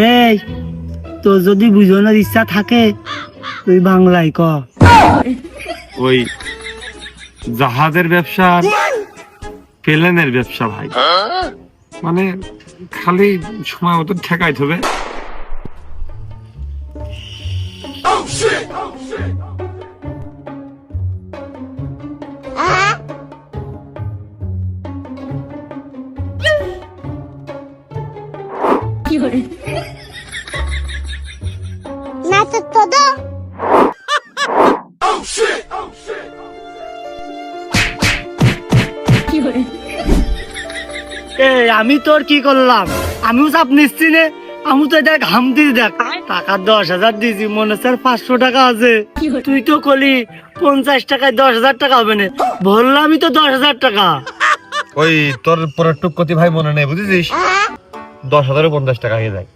এই তো যদি বুঝানোর ইচ্ছা থাকে তুই বাংলায় ক। ওই জাহাজের ব্যবসা, প্লেনের ব্যবসা ভাই। মানে খালি সময় মতো ঠেকাইতে হবে। না তো todo. এই আমি তোর কি করলাম? আমিও চাপ নিচ্ছি নে। আমি তো দেখ হামতি দেখ টাকা 10,000 দিয়েছি, মনে হচ্ছে আর 500 টাকা আছে। তুই তো কলি 50 টাকায় 10,000 টাকা হবে না, বললামই তো 10,000 টাকা। ওই তোর পরের টুক ভাই মনে নেই বুঝেছিস, 10,050 টাকা হয়ে যায়।